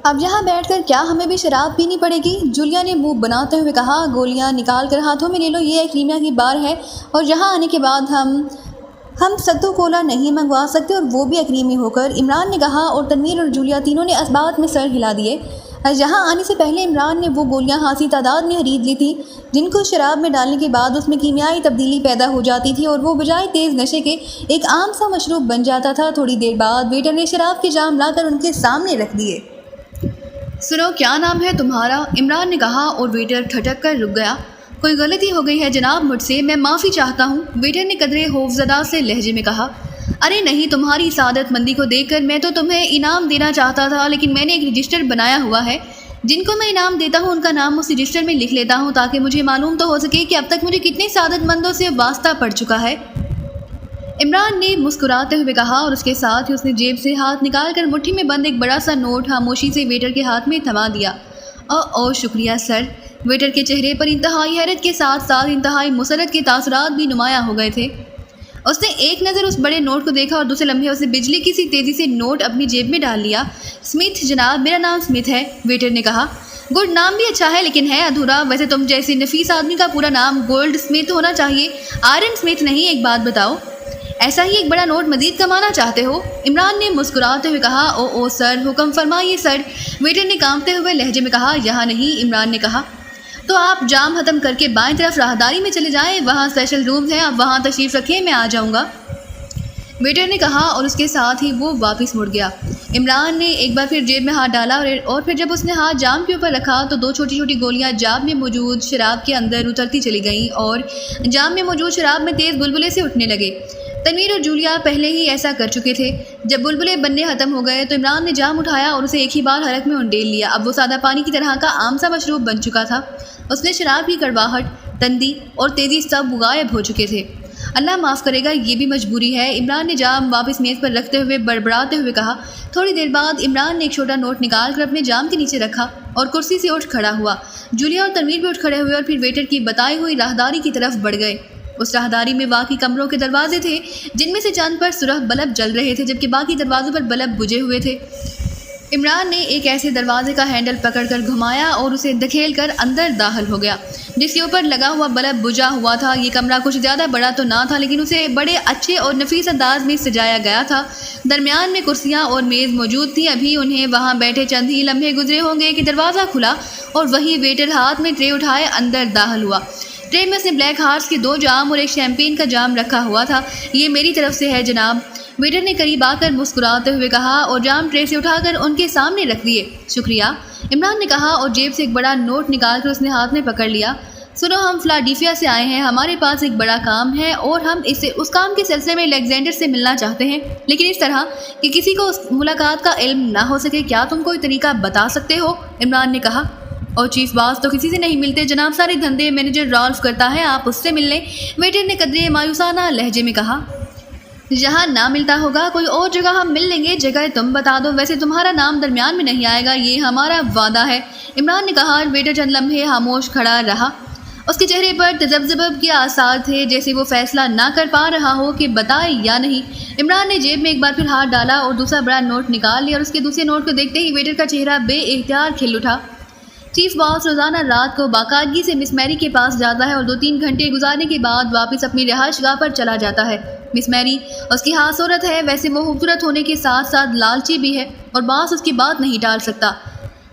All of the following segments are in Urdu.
اب یہاں بیٹھ کر کیا ہمیں بھی شراب پینی پڑے گی؟ جولیا نے منہ بناتے ہوئے کہا۔ گولیاں نکال کر ہاتھوں میں لے لو، یہ کریمیا کی بار ہے اور یہاں آنے کے بعد ہم ستو کولا نہیں منگوا سکتے، اور وہ بھی اکریمی ہو کر، عمران نے کہا، اور تنویر اور جولیا تینوں نے اسبات میں سر ہلا دیے۔ یہاں آنے سے پہلے عمران نے وہ گولیاں خاصی تعداد میں خرید لی تھیں جن کو شراب میں ڈالنے کے بعد اس میں کیمیائی تبدیلی پیدا ہو جاتی تھی اور وہ بجائے تیز نشے کے ایک عام سا مشروب بن جاتا تھا۔ تھوڑی دیر بعد ویٹر نے شراب کے جام لا کر ان کے سامنے رکھ دیے۔ سنو، کیا نام ہے تمہارا؟ عمران نے کہا اور ویٹر ٹھٹک کر رک گیا۔ کوئی غلطی ہو گئی ہے جناب مجھ سے، میں معافی چاہتا ہوں، ویٹر نے قدرے خوفزدہ سے لہجے میں کہا۔ ارے نہیں، تمہاری سعادت مندی کو دیکھ کر میں تو تمہیں انعام دینا چاہتا تھا، لیکن میں نے ایک رجسٹر بنایا ہوا ہے، جن کو میں انعام دیتا ہوں ان کا نام اس رجسٹر میں لکھ لیتا ہوں تاکہ مجھے معلوم تو ہو سکے کہ اب تک مجھے کتنے سعادت مندوں سے واسطہ پڑ چکا ہے۔ عمران نے مسکراتے ہوئے کہا اور اس کے ساتھ ہی اس نے جیب سے ہاتھ نکال کر مٹھی میں بند ایک بڑا سا نوٹ خاموشی سے ویٹر کے ہاتھ میں تھما دیا۔ او شکریہ سر۔ ویٹر کے چہرے پر انتہائی حیرت کے ساتھ ساتھ انتہائی مسرت کے تاثرات بھی نمایاں ہو گئے تھے۔ اس نے ایک نظر اس بڑے نوٹ کو دیکھا اور دوسرے لمحے اسے بجلی کی سی تیزی سے نوٹ اپنی جیب میں ڈال لیا۔ اسمتھ جناب، میرا نام اسمتھ ہے، ویٹر نے کہا۔ گڈ، نام بھی اچھا ہے لیکن ہے ادھورا، ویسے تم جیسے نفیس آدمی کا پورا نام گولڈ اسمتھ ہونا چاہیے، آئرن اسمتھ نہیں۔ ایک بات بتاؤ، ایسا ہی ایک بڑا نوٹ مزید کمانا چاہتے ہو؟ عمران نے مسکراتے ہوئے کہا۔ او سر، حکم فرمائیے سر، ویٹر نے کانپتے ہوئے لہجے میں کہا۔ یہاں نہیں، عمران نے کہا۔ تو آپ جام ختم کر کے بائیں طرف راہداری میں چلے جائیں، وہاں اسپیشل رومز ہیں، آپ وہاں تشریف رکھیں، میں آ جاؤں گا، ویٹر نے کہا اور اس کے ساتھ ہی وہ واپس مڑ گیا۔ عمران نے ایک بار پھر جیب میں ہاتھ ڈالا اور پھر جب اس نے ہاتھ جام کے اوپر رکھا تو دو چھوٹی چھوٹی گولیاں جام میں موجود شراب کے اندر اترتی چلی گئیں اور جام میں موجود شراب میں تیز بلبلے سے اٹھنے لگے۔ تنویر اور جولیا پہلے ہی ایسا کر چکے تھے۔ جب بلبلے بننے ختم ہو گئے تو عمران نے جام اٹھایا اور اسے ایک ہی بار حلق میں انڈیل لیا۔ اب وہ سادہ پانی کی طرح کا عام سا مشروب بن چکا تھا۔ اس میں شراب کی کڑواہٹ، تندی اور تیزی سب غائب ہو چکے تھے۔ اللہ معاف کرے گا، یہ بھی مجبوری ہے، عمران نے جام واپس میز پر رکھتے ہوئے بڑبڑاتے ہوئے کہا۔ تھوڑی دیر بعد عمران نے ایک چھوٹا نوٹ نکال کر اپنے جام کے نیچے رکھا اور کرسی سے اٹھ کھڑا ہوا۔ جولیا اور تنویر بھی اٹھ کھڑے ہوئے اور پھر ویٹر کی بتائی ہوئی راہداری کی طرف بڑھ گئے۔ اس راہداری میں واقعی کمروں کے دروازے تھے جن میں سے چند پر سرخ بلب جل رہے تھے جبکہ باقی دروازوں پر بلب بجھے ہوئے تھے۔ عمران نے ایک ایسے دروازے کا ہینڈل پکڑ کر گھمایا اور اسے دھکیل کر اندر داخل ہو گیا جس کے اوپر لگا ہوا بلب بجھا ہوا تھا۔ یہ کمرہ کچھ زیادہ بڑا تو نہ تھا لیکن اسے بڑے اچھے اور نفیس انداز میں سجایا گیا تھا۔ درمیان میں کرسیاں اور میز موجود تھیں۔ ابھی انہیں وہاں بیٹھے چند ہی لمحے گزرے ہوں گے کہ دروازہ کھلا اور وہی ویٹر ہاتھ میں ٹرے اٹھائے اندر داخل ہوا۔ ٹرے میں اس نے بلیک ہارٹس کے 2 جام اور ایک شیمپین کا جام رکھا ہوا تھا۔ یہ میری طرف سے ہے جناب، ویٹر نے قریب آ کر مسکراتے ہوئے کہا اور جام ٹرے سے اٹھا کر ان کے سامنے رکھ دیے۔ شکریہ، عمران نے کہا اور جیب سے ایک بڑا نوٹ نکال کر اس نے ہاتھ میں پکڑ لیا۔ سنو، ہم فلاڈیفیا سے آئے ہیں، ہمارے پاس ایک بڑا کام ہے اور ہم اس کام کے سلسلے میں الیگزینڈر سے ملنا چاہتے ہیں، لیکن اس طرح کہ کسی کو اس ملاقات کا علم نہ ہو سکے۔ کیا تم کوئی طریقہ بتا سکتے ہو؟ عمران نے کہا۔ اور چیف باس تو کسی سے نہیں ملتے جناب، سارے دھندے مینیجر رالف کرتا ہے، آپ اس سے مل لیں، ویٹر نے قدرے مایوسانہ لہجے میں کہا۔ جہاں نہ ملتا ہوگا کوئی اور جگہ ہم مل لیں گے، جگہ تم بتا دو، ویسے تمہارا نام درمیان میں نہیں آئے گا، یہ ہمارا وعدہ ہے، عمران نے کہا۔ ویٹر چند لمحے خاموش کھڑا رہا۔ اس کے چہرے پر تذبذب کے آثار تھے جیسے وہ فیصلہ نہ کر پا رہا ہو کہ بتائے یا نہیں۔ عمران نے جیب میں ایک بار پھر ہاتھ ڈالا اور دوسرا بڑا نوٹ نکال لیا اور اس کے دوسرے نوٹ کو دیکھتے ہی ویٹر کا چہرہ بے اختیار کھل اٹھا۔ چیف باس روزانہ رات کو باقاعدگی سے مس میری کے پاس جاتا ہے اور 2-3 گھنٹے گزارنے کے بعد واپس اپنی رہائش گاہ پر چلا جاتا ہے۔ مس میری اس کی خاص عورت ہے، ویسے وہ خوبصورت ہونے کے ساتھ ساتھ لالچی بھی ہے اور باس اس کی بات نہیں ٹال سکتا۔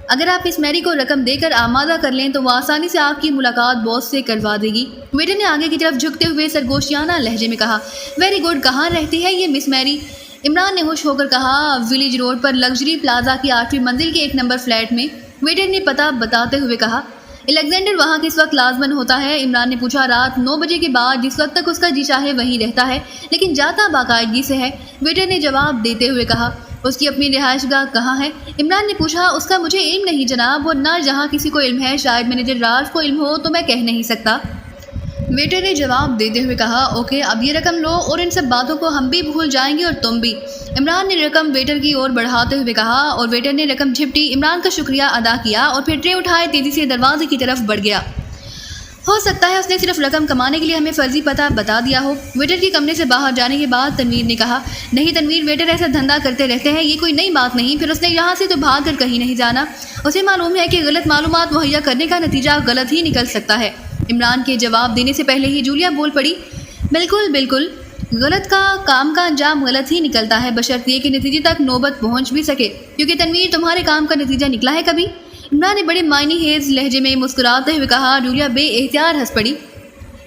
اگر آپ مس میری کو رقم دے کر آمادہ کر لیں تو وہ آسانی سے آپ کی ملاقات باس سے کروا دے گی، ویٹر نے آگے کی طرف جھکتے ہوئے سرگوشیانہ لہجے میں کہا۔ ویری گڈ، کہاں رہتی ہے یہ مس میری؟ عمران نے خوش ہو کر کہا۔ ولیج روڈ پر لگژری پلازا کی 8ویں منزل کے 1 نمبر فلیٹ میں، ویٹر نے پتہ بتاتے ہوئے کہا۔ الیگزینڈر وہاں کس وقت لازمن ہوتا ہے؟ عمران نے پوچھا۔ رات 9 بجے کے بعد، جس وقت تک اس کا جی چاہے وہیں رہتا ہے، لیکن جاتا باقاعدگی سے ہے، ویٹر نے جواب دیتے ہوئے کہا۔ اس کی اپنی رہائش گاہ کہاں ہے؟ عمران نے پوچھا۔ اس کا مجھے علم نہیں جناب، اور نہ جہاں کسی کو علم ہے، شاید مینیجر رالف کو علم ہو تو میں کہہ نہیں سکتا، ویٹر نے جواب دیتے ہوئے کہا۔ اوکے، اب یہ رقم لو اور ان سب باتوں کو ہم بھی بھول جائیں گے اور تم بھی، عمران نے رقم ویٹر کی اور بڑھاتے ہوئے کہا اور ویٹر نے رقم جھپٹی، عمران کا شکریہ ادا کیا اور پھر ٹرے اٹھائے تیزی سے دروازے کی طرف بڑھ گیا۔ ہو سکتا ہے اس نے صرف رقم کمانے کے لیے ہمیں فرضی پتہ بتا دیا ہو۔ ویٹر کے کمرے سے باہر جانے کے بعد تنویر نے کہا، نہیں تنویر، ویٹر ایسا دھندا کرتے رہتے ہیں، یہ کوئی نئی بات نہیں۔ پھر اس نے یہاں سے تو بھاگ کر کہیں نہیں جانا۔ اسے معلوم ہے کہ غلط معلومات مہیا کرنے کا نتیجہ غلط ہی نکل سکتا ہے۔ عمران کے جواب دینے سے پہلے ہی جولیا بول پڑی، بالکل، غلط کام کا انجام غلط ہی نکلتا ہے، بشرط یہ کہ نتیجے تک نوبت پہنچ بھی سکے۔ کیونکہ تنویر، تمہارے کام کا نتیجہ نکلا ہے کبھی؟ عمران نے بڑے معنی خیز لہجے میں مسکراتے ہوئے کہا۔ جولیا بے اختیار ہنس پڑی۔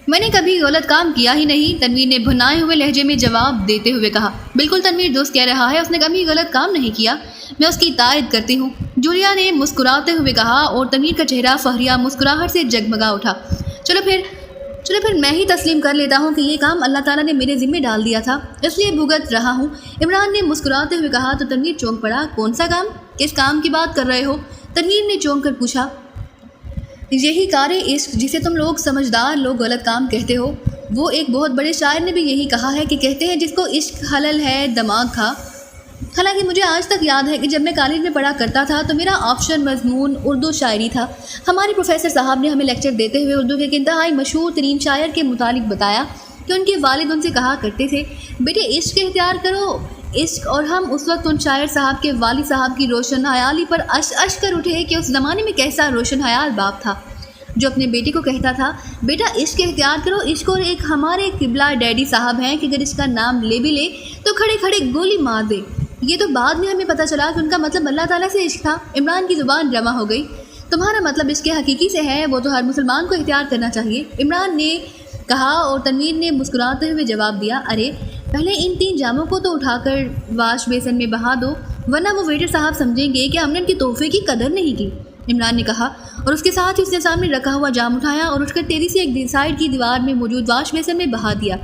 میں نے کبھی غلط کام کیا ہی نہیں، تنویر نے بھنائے ہوئے لہجے میں جواب دیتے ہوئے کہا۔ بالکل تنویر دوست کہہ رہا ہے، اس نے کبھی غلط کام نہیں کیا، میں اس کی تائید کرتی ہوں، جولیا نے مسکراتے ہوئے کہا، اور تنویر کا چہرہ فخریہ مسکراہٹ سے جگمگا اٹھا۔ چلو پھر میں ہی تسلیم کر لیتا ہوں کہ یہ کام اللہ تعالیٰ نے میرے ذمہ ڈال دیا تھا، اس لیے بھگت رہا ہوں، عمران نے مسکراتے ہوئے کہا۔ تو تنویر چونک پڑا۔ کون سا کام؟ کس کام کی بات کر رہے ہو؟ تنویر نے چونک کر پوچھا۔ یہی کار عشق جسے تم لوگ سمجھدار لوگ غلط کام کہتے ہو۔ وہ ایک بہت بڑے شاعر نے بھی یہی کہا ہے کہ کہتے ہیں جس کو عشق حلل ہے دماغ کھا۔ حالانکہ مجھے آج تک یاد ہے کہ جب میں کالج میں پڑھا کرتا تھا تو میرا آپشن مضمون اردو شاعری تھا۔ ہمارے پروفیسر صاحب نے ہمیں لیکچر دیتے ہوئے اردو کے ایک انتہائی مشہور ترین شاعر کے متعلق بتایا کہ ان کے والد ان سے کہا کرتے تھے، بیٹے عشق اختیار کرو، عشق۔ اور ہم اس وقت ان شاعر صاحب کے والد صاحب کی روشن خیالی پر اش کر اٹھے کہ اس زمانے میں کیسا روشن خیال باپ تھا جو اپنے بیٹے کو کہتا تھا، بیٹا عشق اختیار کرو، عشق۔ اور ایک ہمارے قبلہ ڈیڈی صاحب ہیں کہ اگر اس کا نام لے بھی لے تو کھڑے کھڑے گولی مار دے۔ یہ تو بعد میں ہمیں پتہ چلا کہ ان کا مطلب اللہ تعالیٰ سے عشق تھا۔ عمران کی زبان جمع ہو گئی۔ تمہارا مطلب عشق حقیقی سے ہے، وہ تو ہر مسلمان کو اختیار کرنا چاہیے، عمران نے کہا، اور تنویر نے مسکراتے ہوئے جواب دیا، ارے پہلے ان 3 جاموں کو تو اٹھا کر واش بیسن میں بہا دو، ورنہ وہ ویٹر صاحب سمجھیں گے کہ ہم نے ان کے تحفے کی قدر نہیں کی، عمران نے کہا، اور اس کے ساتھ ہی اس نے سامنے رکھا ہوا جام اٹھایا اور اٹھ کر تیزی سے ایک سائڈ کی دیوار میں موجود واش بیسن میں بہا دیا۔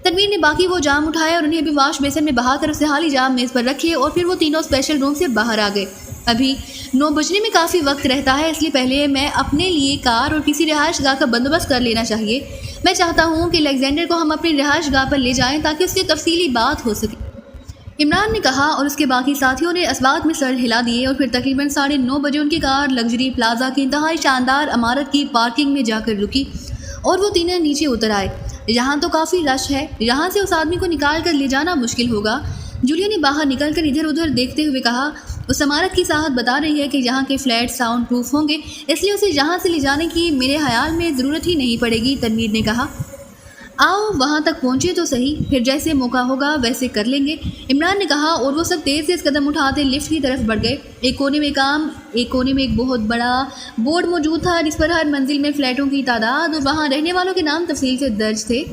تنویر نے باقی وہ جام اٹھائے اور انہیں بھی واش بیسن میں بہا کر اسے حالی جام میز پر رکھے، اور پھر وہ تینوں اسپیشل روم سے باہر آ گئے۔ ابھی 9 بجنے میں کافی وقت رہتا ہے، اس لیے پہلے میں اپنے لیے کار اور کسی رہائش گاہ کا بندوبست کر لینا چاہیے۔ میں چاہتا ہوں کہ الیگزینڈر کو ہم اپنی رہائش گاہ پر لے جائیں تاکہ اس سے تفصیلی بات ہو سکے، عمران نے کہا، اور اس کے باقی ساتھیوں نے اسباق میں سر ہلا دیے، اور پھر تقریباً 9:30 بجے ان کی کار لگژری پلازا کی انتہائی شاندار عمارت کی پارکنگ میں جا کر رکی، اور وہ تینوں نیچے اتر آئے۔ یہاں تو کافی رش ہے، یہاں سے اس آدمی کو نکال کر لے جانا مشکل ہوگا، جولیا نے باہر نکل کر ادھر ادھر دیکھتے ہوئے کہا۔ اس عمارت کی ساحت بتا رہی ہے کہ یہاں کے فلیٹ ساؤنڈ پروف ہوں گے، اس لیے اسے یہاں سے لے جانے کی میرے خیال میں ضرورت ہی نہیں پڑے گی، تنویر نے کہا۔ آؤ وہاں تک پہنچے تو صحیح، پھر جیسے موقع ہوگا ویسے کر لیں گے، عمران نے کہا، اور وہ سب تیز قدم اٹھاتے لفٹ کی طرف بڑھ گئے۔ ایک کونے میں ایک بہت بڑا بورڈ موجود تھا جس پر ہر منزل میں فلیٹوں کی تعداد اور وہاں رہنے والوں کے نام تفصیل سے درج تھے،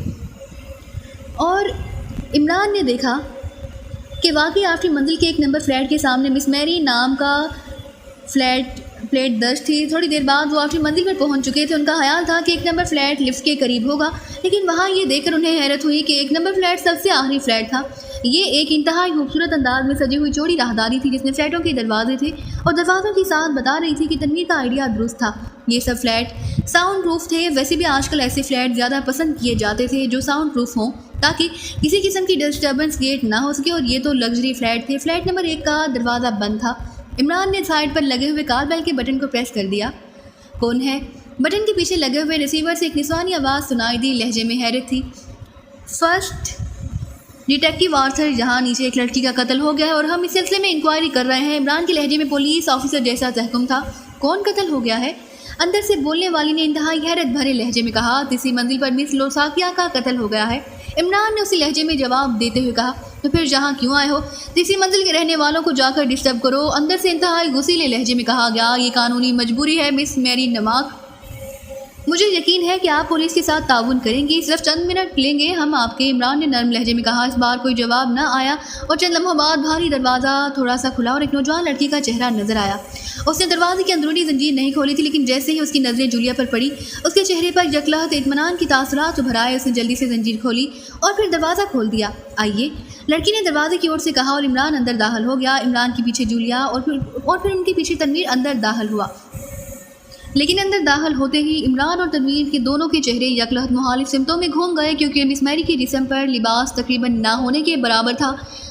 اور عمران نے دیکھا کہ واقعی آخری منزل کے 1 نمبر فلیٹ کے سامنے مس میری نام کا پلیٹ درج تھی۔ تھوڑی دیر بعد وہ آخری منزل پر پہنچ چکے تھے۔ ان کا خیال تھا کہ 1 نمبر فلیٹ لفٹ کے قریب ہوگا، لیکن وہاں یہ دیکھ کر انہیں حیرت ہوئی کہ 1 نمبر فلیٹ سب سے آخری فلیٹ تھا۔ یہ ایک انتہائی خوبصورت انداز میں سجی ہوئی چوڑی راہداری تھی جس میں فلیٹوں کے دروازے تھے، اور دروازوں کی ساعت بتا رہی تھی کہ تنویر کا آئیڈیا درست تھا، یہ سب فلیٹ ساؤنڈ پروف تھے۔ ویسے بھی آج کل ایسے فلیٹ زیادہ پسند کیے جاتے تھے جو ساؤنڈ پروف ہوں تاکہ کسی قسم کی ڈسٹربنس کریٹ نہ ہو سکے، اور یہ تو لگژری فلیٹ تھے۔ فلیٹ نمبر 1 کا دروازہ بند تھا۔ عمران نے سائڈ پر لگے ہوئے کال بیل کے بٹن کو پریس کر دیا۔ کون ہے؟ بٹن کے پیچھے لگے ہوئے ریسیور سے ایک نسوانی آواز سنائی دی، لہجے میں حیرت تھی۔ فرسٹ ڈیٹیکٹیو آرتھر، یہاں نیچے ایک لڑکی کا قتل ہو گیا ہے اور ہم اس سلسلے میں انکوائری کر رہے ہیں، عمران کے لہجے میں پولیس آفیسر جیسا تحکم تھا۔ کون قتل ہو گیا ہے؟ اندر سے بولنے والی نے انتہائی حیرت بھرے لہجے میں کہا، تیسری منزل پر مس لوساکیا کا قتل ہو گیا ہے، عمران نے اسی لہجے میں جواب دیتے ہوئے کہا۔ تو پھر یہاں کیوں آئے ہو؟ تیسری منزل کے رہنے والوں کو جا کر ڈسٹرب کرو، اندر سے انتہائی غصیلے لہجے میں کہا گیا۔ یہ قانونی مجبوری ہے مس میری نماک، مجھے یقین ہے کہ آپ پولیس کے ساتھ تعاون کریں گی، صرف چند منٹ لیں گے ہم آپ کے، عمران نے نرم لہجے میں کہا۔ اس بار کوئی جواب نہ آیا، اور چند لمحوں بعد بھاری دروازہ تھوڑا سا کھلا اور ایک نوجوان لڑکی کا چہرہ نظر آیا۔ اس نے دروازے کی اندرونی زنجیر نہیں کھولی تھی، لیکن جیسے ہی اس کی نظریں جولیا پر پڑی، اس کے چہرے پر یکلہت اطمینان کی تاثرات ابھر آئے۔ اس نے جلدی سے زنجیر کھولی اور پھر دروازہ کھول دیا۔ آئیے، لڑکی نے دروازے کی اور سے کہا، اور عمران اندر داخل ہو گیا۔ عمران کے پیچھے جولیا اور پھر ان کے پیچھے تنویر اندر داخل ہوا، لیکن اندر داخل ہوتے ہی عمران اور تنویر کے دونوں کے چہرے یکلہت مخالف سمتوں میں گھوم گئے، کیونکہ مس میری کے جسم پر لباس تقریباً نہ ہونے کے برابر تھا۔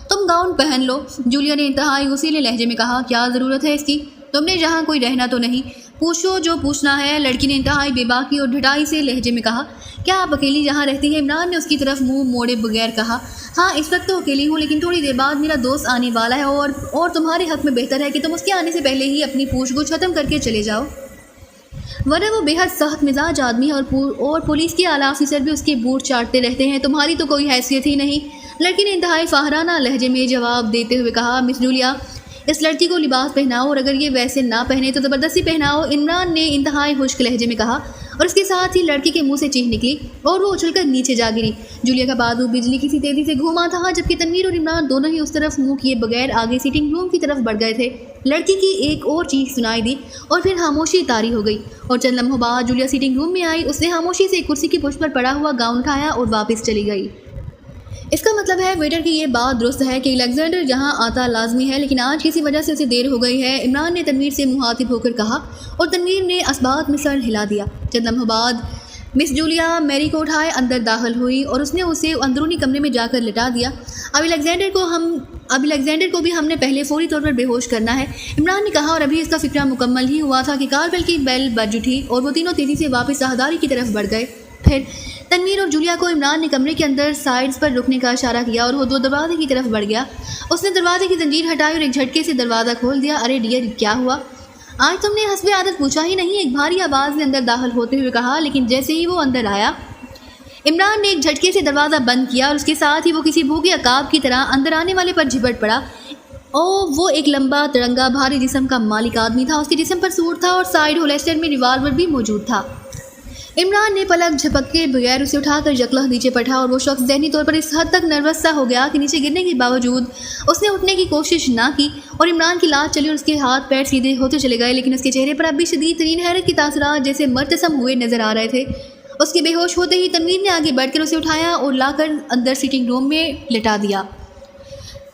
تم گاؤن پہن لو، جولیا نے انتہائی غصیلے لہجے میں کہا۔ کیا ضرورت ہے اس کی؟ تم نے یہاں کوئی رہنا تو نہیں؟ پوچھو جو پوچھنا ہے، لڑکی نے انتہائی بے باکی اور ڈھٹائی سے لہجے میں کہا۔ کیا آپ اکیلی یہاں رہتی ہیں؟ عمران نے اس کی طرف منہ موڑے بغیر کہا۔ ہاں اس وقت تو اکیلی ہوں، لیکن تھوڑی دیر بعد میرا دوست آنے والا ہے اور تمہارے حق میں بہتر ہے کہ تم اس کے آنے سے پہلے ہی اپنی پوچھ گچھ ختم کر کے چلے جاؤ، ورنہ وہ بے حد سخت مزاج آدمی ہے اور پولیس کے اعلیٰ افسر بھی اس کے بوٹ چاٹتے رہتے ہیں۔ تمہاری تو کوئی حیثیت ہی نہیں، لڑکی نے انتہائی فاہرانہ لہجے میں جواب دیتے ہوئے کہا۔ مس جولیا، اس لڑکی کو لباس پہناؤ اور اگر یہ ویسے نہ پہنے تو زبردستی پہناؤ، عمران نے انتہائی خشک لہجے میں کہا، اور اس کے ساتھ ہی لڑکی کے منہ سے چیخ نکلی اور وہ اچھل کر نیچے جا گری۔ جولیا کا بازو بجلی کی سی تیزی سے گھوما تھا، جبکہ تنویر اور عمران دونوں ہی اس طرف منہ کیے بغیر آگے سیٹنگ روم کی طرف بڑھ گئے تھے۔ لڑکی کی ایک اور چیخ سنائی دی اور پھر خاموشی طاری ہو گئی، اور چند لمحوں بعد جولیا سیٹنگ روم میں آئی۔ اس نے خاموشی سے ایک کرسی کی پشت پر پڑا ہوا گاؤن اٹھایا اور واپس چلی گئی۔ اس کا مطلب ہے ویٹر کی یہ بات درست ہے کہ الیگزینڈر یہاں آتا لازمی ہے، لیکن آج کسی وجہ سے اسے دیر ہو گئی ہے، عمران نے تنویر سے مخاطب ہو کر کہا، اور تنویر نے اسبات میں سر ہلا دیا۔ چند لمحوں بعد مس جولیا میری کو اٹھائے اندر داخل ہوئی اور اس نے اسے اندرونی کمرے میں جا کر لٹا دیا۔ اب الیگزینڈر کو بھی ہم نے پہلے فوری طور پر بے ہوش کرنا ہے، عمران نے کہا، اور ابھی اس کا فکرہ مکمل ہی ہوا تھا کہ کاربل کی بیل بج اٹھی اور وہ تینوں تیزی سے واپس راہداری کی طرف بڑھ گئے۔ پھر تنویر اور جولیا کو عمران نے کمرے کے اندر سائڈز پر رکنے کا اشارہ کیا اور وہ دروازے کی طرف بڑھ گیا۔ اس نے دروازے کی زنجیر ہٹائی اور ایک جھٹکے سے دروازہ کھول دیا۔ ارے ڈیئر، کیا ہوا؟ آج تم نے حسب عادت پوچھا ہی نہیں، ایک بھاری آواز نے اندر داخل ہوتے ہوئے کہا، لیکن جیسے ہی وہ اندر آیا عمران نے ایک جھٹکے سے دروازہ بند کیا اور اس کے ساتھ ہی وہ کسی بھوکے عقاب کی طرح اندر آنے والے پر جھپٹ پڑا۔ وہ ایک لمبا ترنگا بھاری جسم کا مالک آدمی تھا، اس کے جسم پر سوٹ تھا اور سائیڈ ہولسٹر میں ریوالور بھی موجود تھا۔ عمران نے پلک جھپک کے بغیر اسے اٹھا کر یکلہ نیچے پٹھا اور وہ شخص ذہنی طور پر اس حد تک نروس سا ہو گیا کہ نیچے گرنے کے باوجود اس نے اٹھنے کی کوشش نہ کی، اور عمران کی لاش چلی اور اس کے ہاتھ پیر سیدھے ہوتے چلے گئے، لیکن اس کے چہرے پر اب بھی شدید ترین حیرت کے تاثرات جیسے مرتسم ہوئے نظر آ رہے تھے۔ اس کے بے ہوش ہوتے ہی تنویر نے آگے بڑھ کر اسے اٹھایا اور لا کر اندر سیٹنگ روم میں لٹا دیا۔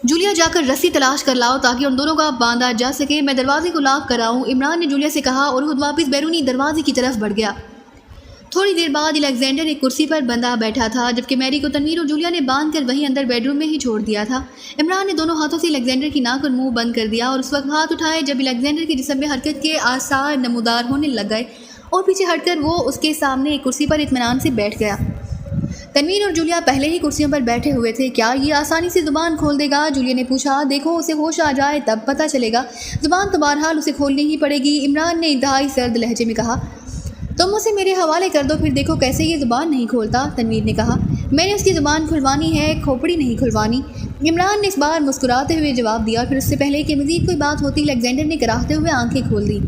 جولیا، جا کر رسی تلاش کر لاؤ تاکہ ان دونوں کا باندھا جا سکے، میں دروازے کو لاک کراؤں، عمران نے جولیا سے کہا اور خود واپس بیرونی دروازے کی طرف بڑھ گیا۔ تھوڑی دیر بعد الیگزینڈر ایک کرسی پر بندھا بیٹھا تھا، جبکہ میری کو تنویر اور جولیا نے باندھ کر وہیں اندر بیڈ روم میں ہی چھوڑ دیا تھا۔ عمران نے دونوں ہاتھوں سے الیگزینڈر کی ناک اور منہ بند کر دیا اور اس وقت ہاتھ اٹھائے جب الیگزینڈر کے جسم میں حرکت کے آثار نمودار ہونے لگ گئے، اور پیچھے ہٹ کر وہ اس کے سامنے ایک کرسی پر اطمینان سے بیٹھ گیا۔ تنویر اور جولیا پہلے ہی کرسیوں پر بیٹھے ہوئے تھے۔ کیا یہ آسانی سے زبان کھول دے گا؟ جولیا نے پوچھا۔ دیکھو، اسے ہوش آ جائے تب پتہ چلے گا، زبان تو بہرحال اسے کھولنی ہی پڑے گی، عمران نے انتہائی سرد لہجے میں کہا۔ تم اسے میرے حوالے کر دو، پھر دیکھو کیسے یہ زبان نہیں کھولتا، تنویر نے کہا۔ میں نے اس کی زبان کھلوانی ہے، کھوپڑی نہیں کھلوانی، عمران نے اس بار مسکراتے ہوئے جواب دیا، اور پھر اس سے پہلے کہ مزید کوئی بات ہوتی الیگزینڈر نے کراہتے ہوئے آنکھیں کھول دیں۔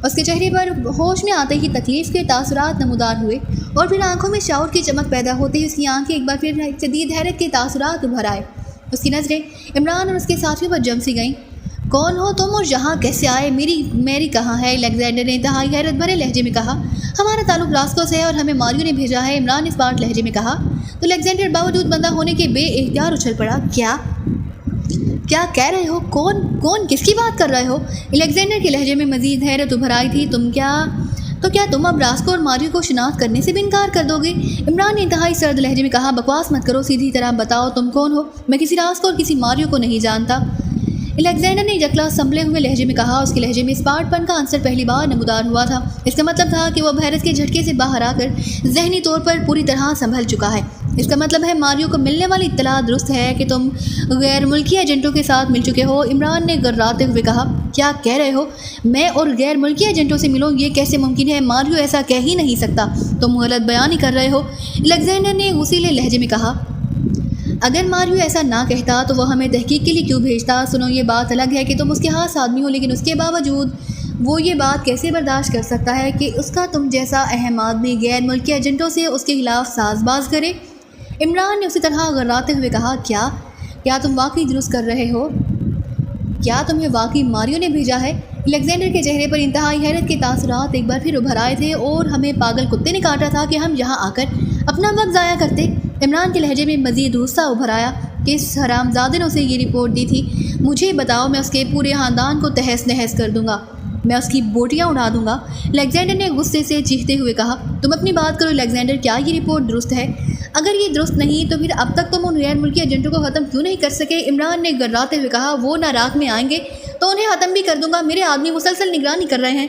اس کے چہرے پر ہوش میں آتے ہی تکلیف کے تاثرات نمودار ہوئے، اور پھر آنکھوں میں شعور کی چمک پیدا ہوتے ہی اس کی آنکھیں ایک بار پھر شدید حیرت کے تاثرات ابھر آئے۔ اس کی نظریں عمران اور اس کے ساتھیوں پر جم سی گئیں۔ کون ہو تم اور یہاں کیسے آئے؟ میری کہاں ہے؟ الیگزینڈر نے انتہائی حیرت بھرے لہجے میں کہا۔ ہمارا تعلق راسکو سے ہے اور ہمیں ماریو نے بھیجا ہے، عمران نے اسپارٹ لہجے میں کہا۔ تو الیگزینڈر باوجود بندہ ہونے کے بے اختیار اچھل پڑا۔ کیا کہہ رہے ہو؟ کون کس کی بات کر رہے ہو؟ الیگزینڈر کے لہجے میں مزید حیرت ابھر آئی تھی۔ کیا تم اب راسکو اور ماریو کو شناخت کرنے سے بھی انکار کر دو گے؟ عمران نے انتہائی سرد لہجے میں کہا۔ بکواس مت کرو، سیدھی طرح بتاؤ تم کون ہو؟ میں کسی راسکو اور کسی ماریو کو نہیں جانتا، الیگزینڈر نے یکلا سنبھلے ہوئے لہجے میں کہا۔ اس کے لہجے میں اسپارٹ پن کا عنصر پہلی بار نمودار ہوا تھا۔ اس کا مطلب تھا کہ وہ اب حیرت کے جھٹکے سے باہر آ کر ذہنی طور پر پوری طرح سنبھل چکا ہے۔ اس کا مطلب ہے ماریو کو ملنے والی اطلاع درست ہے کہ تم غیر ملکی ایجنٹوں کے ساتھ مل چکے ہو، عمران نے گراتے ہوئے کہا۔ کیا کہہ رہے ہو؟ میں اور غیر ملکی ایجنٹوں سے ملوں؟ یہ کیسے ممکن ہے؟ ماریو ایسا کہہ ہی نہیں سکتا، تم غلط بیان ہی کر رہے ہو، الیگزینڈر نے غصیلے لہجے میں کہا۔ اگر ماریو ایسا نہ کہتا تو وہ ہمیں تحقیق کے لیے کیوں بھیجتا؟ سنو، یہ بات الگ ہے کہ تم اس کے خاص آدمی ہو، لیکن اس کے باوجود وہ یہ بات کیسے برداشت کر سکتا ہے کہ اس کا تم جیسا اہم آدمی غیر ملکی ایجنٹوں سے اس کے خلاف ساز باز کرے؟ عمران نے اسی طرح غراتے ہوئے کہا۔ کیا تم واقعی درست کر رہے ہو؟ کیا تمہیں واقعی ماریو نے بھیجا ہے؟ الیگزینڈر کے چہرے پر انتہائی حیرت کے تاثرات ایک بار پھر ابھر آئے تھے۔ اور ہمیں پاگل کتے نے کاٹا تھا کہ ہم یہاں آ کر اپنا وقت ضائع کرتے؟ عمران کے لہجے میں مزید غصہ ابھر آیا۔ کس حرام زادے نے اسے یہ رپورٹ دی تھی؟ مجھے بتاؤ، میں اس کے پورے خاندان کو تہس نہس کر دوں گا، میں اس کی بوٹیاں اڑا دوں گا، الیگزینڈر نے غصے سے چیختے ہوئے کہا۔ تم اپنی بات کرو الیگزینڈر، کیا یہ رپورٹ درست ہے؟ اگر یہ درست نہیں تو پھر اب تک تم ان غیر ملکی ایجنٹوں کو ختم کیوں نہیں کر سکے؟ عمران نے گراتے ہوئے کہا۔ وہ نہ راکھ میں آئیں گے تو انہیں ختم بھی کر دوں گا، میرے آدمی مسلسل نگرانی کر رہے ہیں،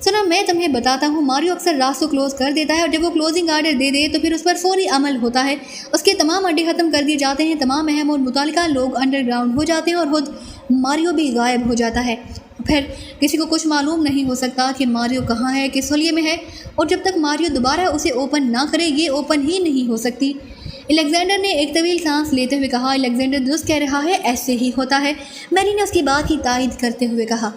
سنو میں تمہیں بتاتا ہوں، ماریو اکثر راز کو کلوز کر دیتا ہے اور جب وہ کلوزنگ آرڈر دے دے تو پھر اس پر فوری عمل ہوتا ہے، اس کے تمام اڈے ختم کر دیے جاتے ہیں، تمام اہم اور متعلقہ لوگ انڈر گراؤنڈ ہو جاتے ہیں اور خود ماریو بھی غائب ہو جاتا ہے۔ پھر کسی کو کچھ معلوم نہیں ہو سکتا کہ ماریو کہاں ہے، کس حلیے میں ہے، اور جب تک ماریو دوبارہ اسے اوپن نہ کرے یہ اوپن ہی نہیں ہو سکتی۔ الیگزینڈر نے ایک طویل سانس لیتے ہوئے کہا، الیگزینڈر درست کہہ رہا ہے، ایسے ہی ہوتا ہے۔ میری نے اس کی بات کی تائید کرتے ہوئے کہا۔